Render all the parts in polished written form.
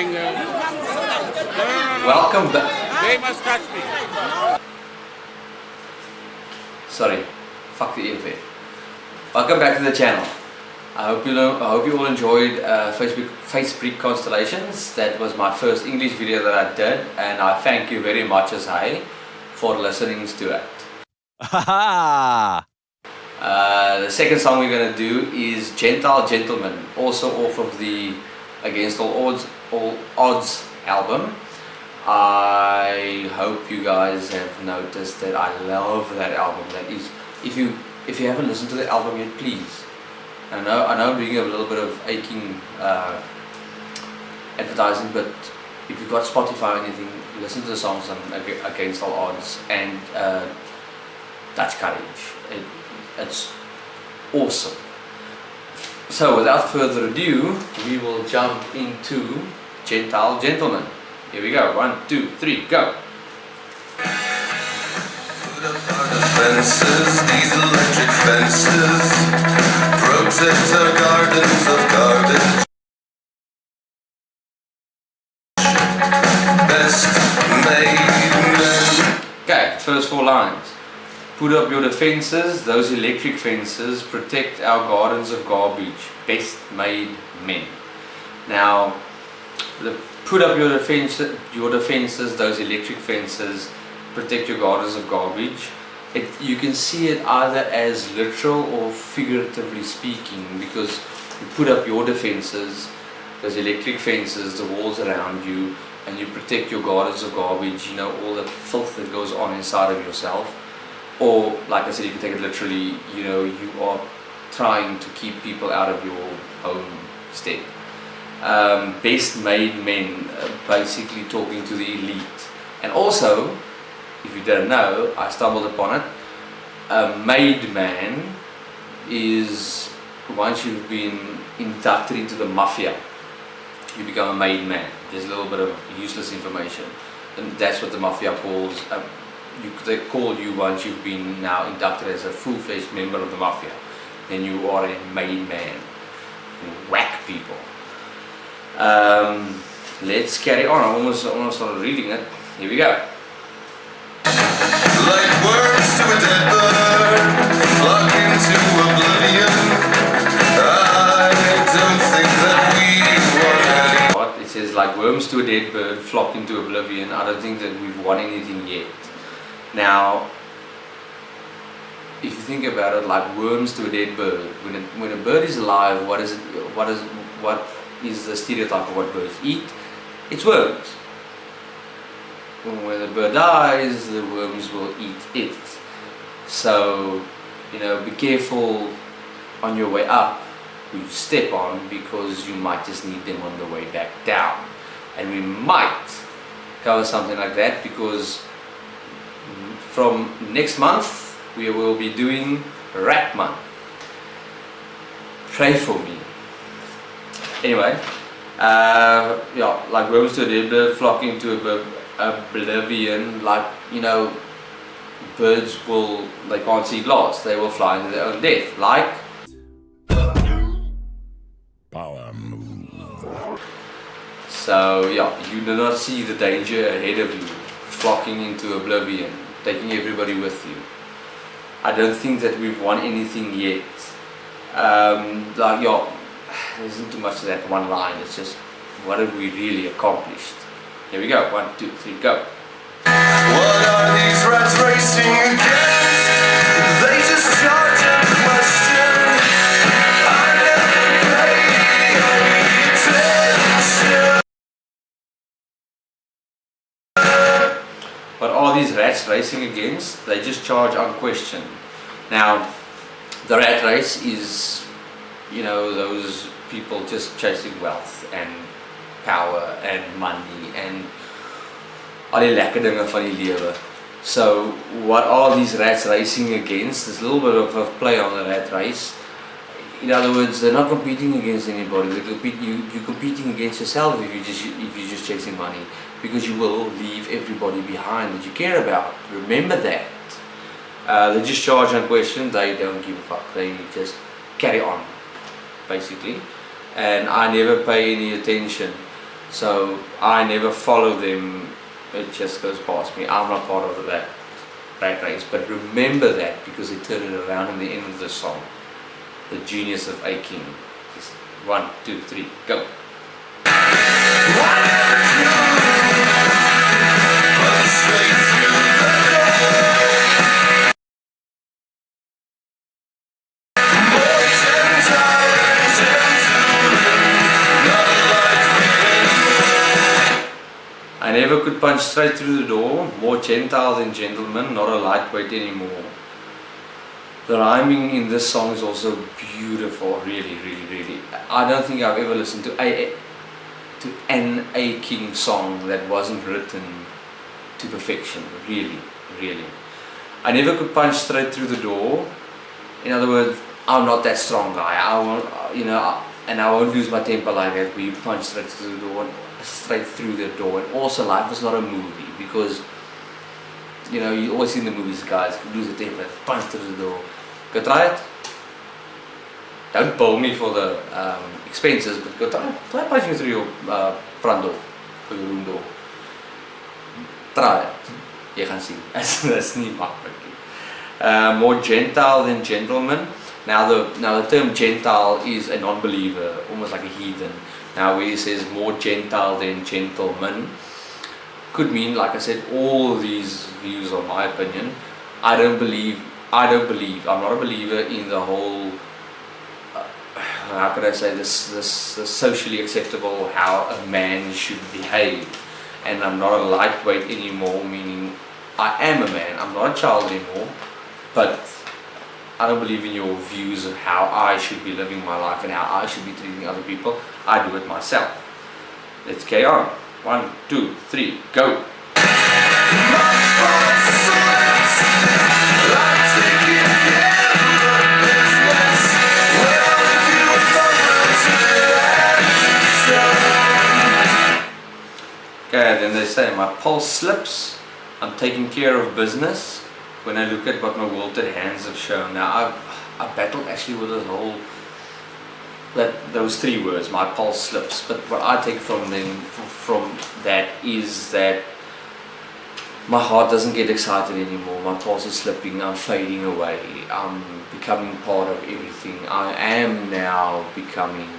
finger. No. Welcome back. They must touch me. Sorry, fuck the earfare. Welcome back to the channel. I hope you all enjoyed Facebook Constellations. That was my first English video that I did, and I thank you very much, Alle, for listening to it. The second song we're going to do is Gentile Gentleman, also off of the Against All Odds album. I hope you guys have noticed that I love that album. That is, if you haven't listened to the album yet, please. I know I'm doing a little bit of aKING advertising, but if you've got Spotify or anything, listen to the songs on Against All Odds and Dutch Courage. It's awesome. So without further ado, we will jump into Gentile Gentleman. Here we go. 1, 2, 3, go. Fences, these electric fences, protect our gardens of garbage. Best made men. Okay, first 4 lines. Put up your defenses, those electric fences, protect our gardens of garbage. Best made men. Now, put up your defenses, those electric fences, protect your gardens of garbage. You can see it either as literal or figuratively speaking, because you put up your defenses, those electric fences, the walls around you, and you protect your gardens of garbage, you know, all the filth that goes on inside of yourself. Or, like I said, you can take it literally, you know, you are trying to keep people out of your homestead. Best made men, basically talking to the elite. And also, if you don't know, I stumbled upon it, a made man is, once you've been inducted into the mafia, you become a made man. There's a little bit of useless information, and that's what the mafia calls, they call you once you've been now inducted as a full-fledged member of the mafia. Then you are a made man. You whack people. Let's carry on. I almost started reading it. Here we go. Like worms to a dead bird, flock into oblivion. I don't think that we won any. It says, like worms to a dead bird, flock into oblivion. I don't think that we've won anything yet. Now, if you think about it, like worms to a dead bird, when a bird is alive, what is the stereotype of what birds eat? It's worms. When the bird dies, the worms will eat it. So, you know, be careful on your way up who you step on, because you might just need them on the way back down. And we might cover something like that, because from next month we will be doing Rap Month. Pray for me. Anyway, yeah, like worms to a dead bird, flocking to oblivion. Like, you know, birds they can't see glass, they will fly into their own death. Like power move. So yeah, you do not see the danger ahead of you, flocking into oblivion, taking everybody with you. I don't think that we've won anything yet. Like, yeah, there isn't too much to that one line. It's just, what have we really accomplished? Here we go. 1, 2, 3, go. What are these rats racing against? They just charge a question. I never pay any attention. What are these rats racing against? They just charge unquestioned. Now, the rat race is, you know, those people just chasing wealth and power and money and al die lekker dinge van die lewe. So what are these rats racing against? There's a little bit of a play on the rat race. In other words, they're not competing against anybody. You're competing against yourself if you're just chasing money, because you will leave everybody behind that you care about. Remember that. They just charge unquestioned. They don't give a fuck. They just carry on, basically. And I never pay any attention. So I never follow them, it just goes past me. I'm not part of that rat race. But remember that, because they turn it around in the end of the song. The genius of aKING. Just 1, 2, 3, go. I never could punch straight through the door, more Gentile than gentleman, not a lightweight anymore. The rhyming in this song is also beautiful, really. I don't think I've ever listened to an aKING song that wasn't written to perfection, really. I never could punch straight through the door. In other words, I'm not that strong guy. I won't, and I won't lose my temper like that, where you punch straight through the door. And also, life is not a movie, because you always see in the movies guys lose the temper, punch through the door. Go try it. Don't bill me for the expenses, but go try punching through your front door or your room door. Try it. Jy gaan sien. That's nie maklik nie. More Gentile than gentleman. Now the term Gentile is a non-believer, almost like a heathen. Now where he says more Gentile than gentleman, could mean, like I said, all these views are my opinion. I don't believe, I'm not a believer in the whole, how could I say this socially acceptable how a man should behave. And I'm not a lightweight anymore, meaning I am a man, I'm not a child anymore, but I don't believe in your views of how I should be living my life and how I should be treating other people. I do it myself. Let's carry on. 1, 2, 3, go. Okay, then they say, my pulse slips, I'm taking care of business when I look at what my wilted hands have shown. Now I've battled actually with this whole, those 3 words, my pulse slips, but what I take from that is that my heart doesn't get excited anymore, my pulse is slipping, I'm fading away, I'm becoming part of everything, I am now becoming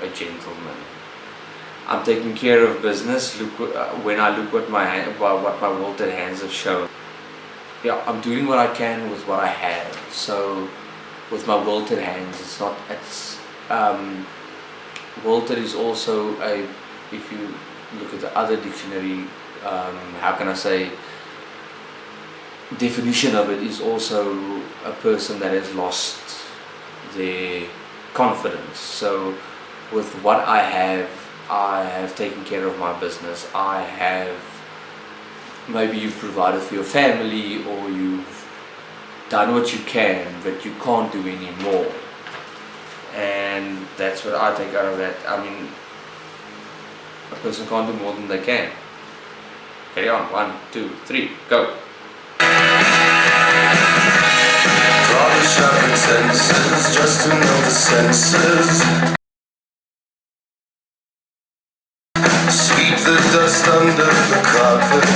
a gentleman. I'm taking care of business. When I look what my wilted hands have shown. Yeah, I'm doing what I can with what I have. So, with my wilted hands, wilted is also if you look at the other dictionary, how can I say, definition of it is also a person that has lost their confidence. So, with what I have taken care of my business. Maybe you've provided for your family, or you've done what you can, but you can't do any more. And that's what I take out of that. I mean, a person can't do more than they can. Carry on. 1, 2, 3, go. Draw the sharpened senses just to know the senses. Sweep the dust under the carpet.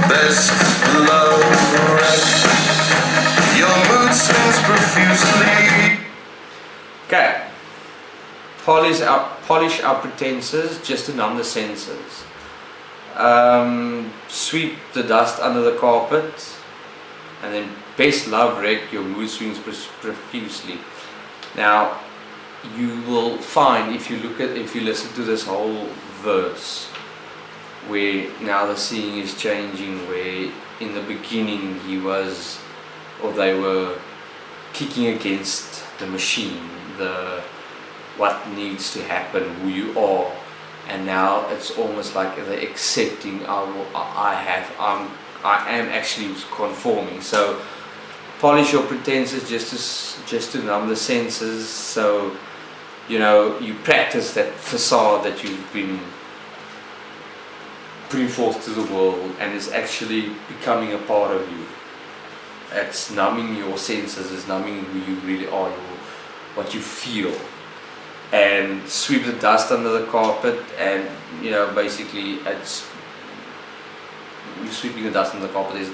Best love wreck. Your mood swings profusely. Okay. Polish our pretenses just to numb the senses. Sweep the dust under the carpet, and then best love wreck, your mood swings profusely. Now you will find, if you listen to this whole verse, where now the scene is changing, where in the beginning they were kicking against the machine, what needs to happen, who you are, and now it's almost like they're accepting I am actually conforming. So polish your pretenses just to numb the senses. So you practice that facade that you've been putting forth to the world, and it's actually becoming a part of you. It's numbing your senses, it's numbing who you really are, what you feel. and sweep the dust under the carpet, and you know, basically it's you sweeping the dust under the carpet is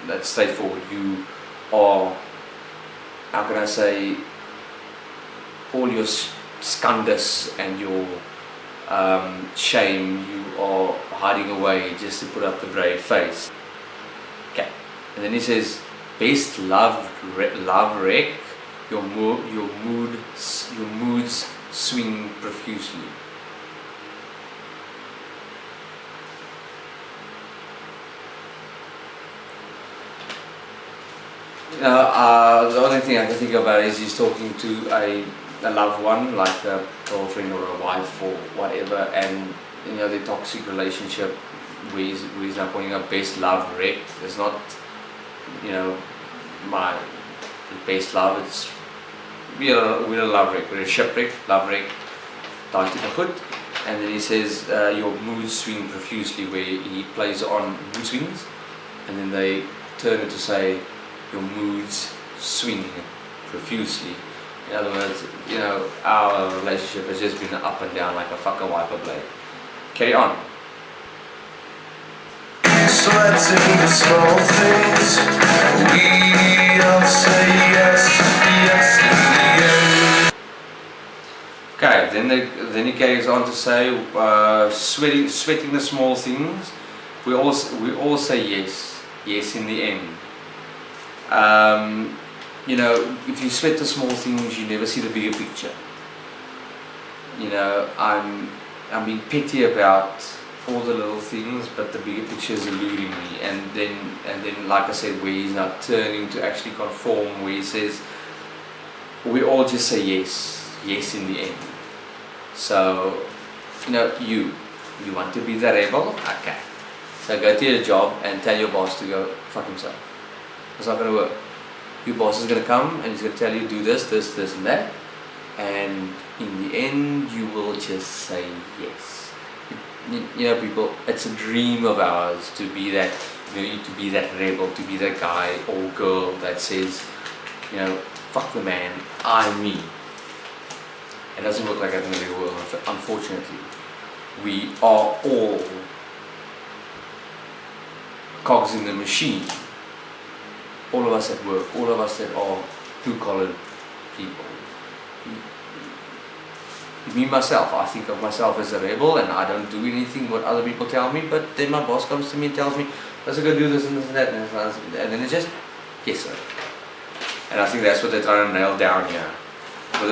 that's straightforward. You are, how can I say, all your scandus and your shame you are hiding away just to put up the brave face. Okay, and then he says, best love wreck, your moods swing profusely. The only thing I can think about is he's talking to a loved one, like a girlfriend or a wife or whatever, and you know, the toxic relationship where he's not pointing out best love wreck. It's not, you know, my best love. It's we're a love wreck. We're a shipwreck, love wreck, daai tipe goed. And then he says your mood swing profusely, where he plays on mood swings, and then they turn it to say your moods swing profusely. In other words, you know, our relationship has just been up and down like a fucking wiper blade. Carry on. Sweating the small things, we all say yes, yes in the end. Okay, then he carries on to say, sweating the small things, we all say yes, yes in the end. You know, if you sweat the small things, you never see the bigger picture. You know, I'm being petty about all the little things, but the bigger picture is eluding me. And then, like I said, where he's not turning to actually conform, where he says, we all just say yes, yes in the end. So, you know, you want to be the rebel? Okay. So go to your job and tell your boss to go fuck himself. It's not going to work. Your boss is going to come and he's going to tell you do this, this, this and that, and in the end you will just say yes. You know, people, it's a dream of ours to be that, you know, to be that rebel, to be that guy or girl that says, you know, fuck the man, I'm me. It doesn't work like that in the real world, unfortunately. We are all cogs in the machine. All of us at work, all of us that are blue-collar people. Me, myself, I think of myself as a rebel and I don't do anything what other people tell me, but then my boss comes to me and tells me, let's go do this and this and that, and then it's just, yes sir. And I think that's what they're trying to nail down here. With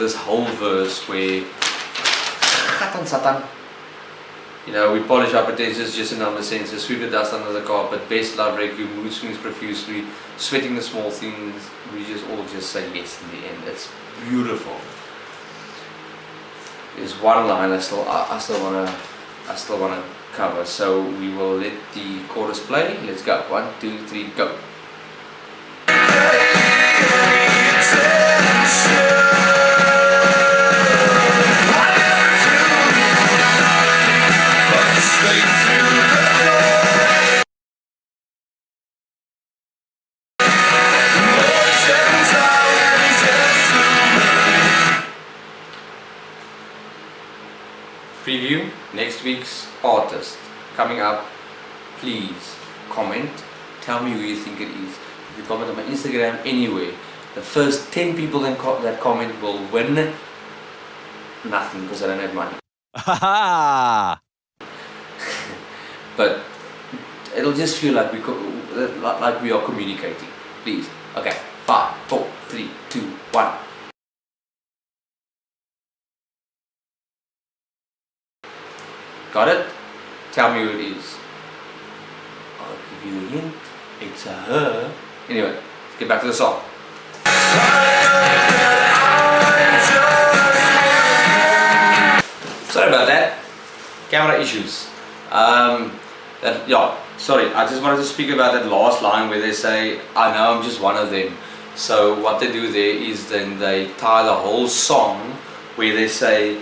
this whole verse where, Satan, you know, we polish our pretensions just in number senses, sweep the dust under the carpet, best love wreck, your mood swings profusely, sweating the small things, we just all just say yes in the end. It's beautiful. There's one line I still wanna cover, so we will let the chorus play. Let's go. 1, 2, 3, go. Preview next week's artist coming up. Please comment, tell me who you think it is. If you comment on my Instagram anywhere, the first 10 people that comment will win nothing because I don't have money. But it'll just feel like we are communicating. Please. Okay. 5, 4, 3, 2, 1. Got it? Tell me who it is. I'll give you a hint. It's a her. Anyway, let's get back to the song. Sorry about that. Camera issues. Sorry. I just wanted to speak about that last line where they say, I know I'm just one of them. So what they do there is then they tie the whole song where they say,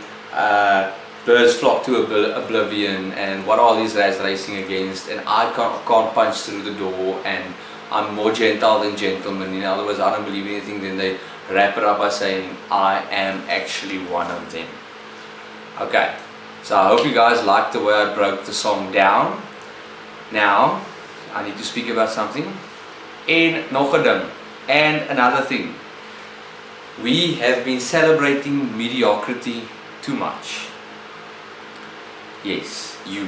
birds flock to oblivion, and what are these lads racing against, and I can't punch through the door, and I'm more Gentile than gentleman. In other words, I don't believe anything. Then they wrap it up by saying, I am actually one of them. Okay, so I hope you guys liked the way I broke the song down. Now, I need to speak about something. En nog 'n ding. And another thing. We have been celebrating mediocrity too much. Yes, you.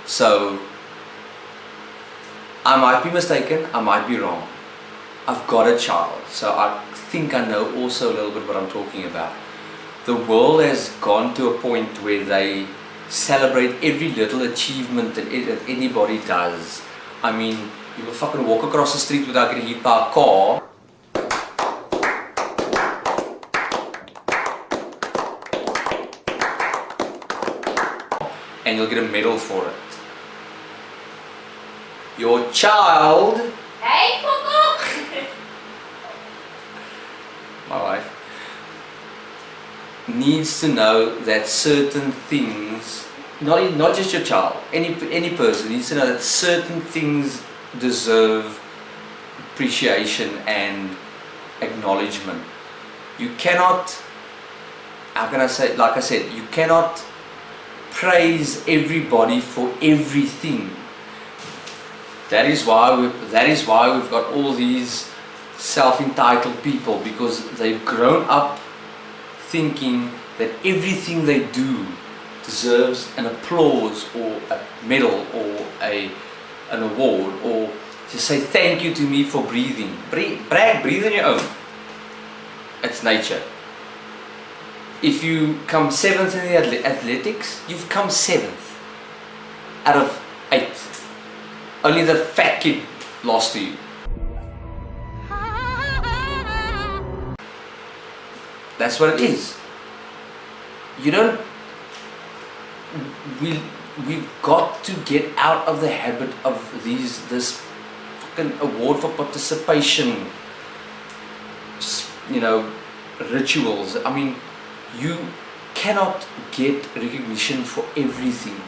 So, I might be mistaken, I might be wrong. I've got a child, so I think I know also a little bit what I'm talking about. The world has gone to a point where they celebrate every little achievement that anybody does. I mean, you will fucking walk across the street without getting hit by a car. And you'll get a medal for it. Your child, Hey, Coco! my wife, needs to know that certain things, not just your child, any person needs to know that certain things deserve appreciation and acknowledgement. You cannot, how can I say, like I said, you cannot praise everybody for everything. That is why we've got all these self-entitled people, because they've grown up thinking that everything they do deserves an applause or a medal or an award, or to say thank you to me for breathing. Breathe on your own. It's nature. If you come 7th in the athletics, you've come 7th out of 8. Only the fat kid lost to you. That's what it is. You don't. We've got to get out of the habit of this fucking award for participation, rituals. I mean, you cannot get recognition for everything.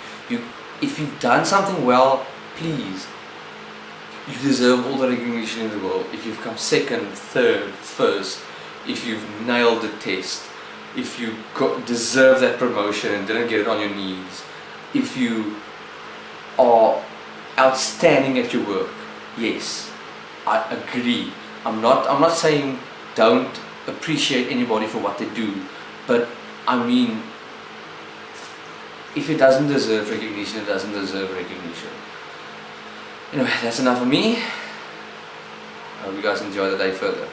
If you've done something well, please, you deserve all the recognition in the world. If you've come 2nd, 3rd, 1st, if you've nailed the test, if you deserve that promotion and didn't get it on your knees, if you are outstanding at your work, yes, I agree. I'm not saying don't appreciate anybody for what they do, but I mean, if it doesn't deserve recognition, it doesn't deserve recognition. Anyway, that's enough of me. I hope you guys enjoy the day further.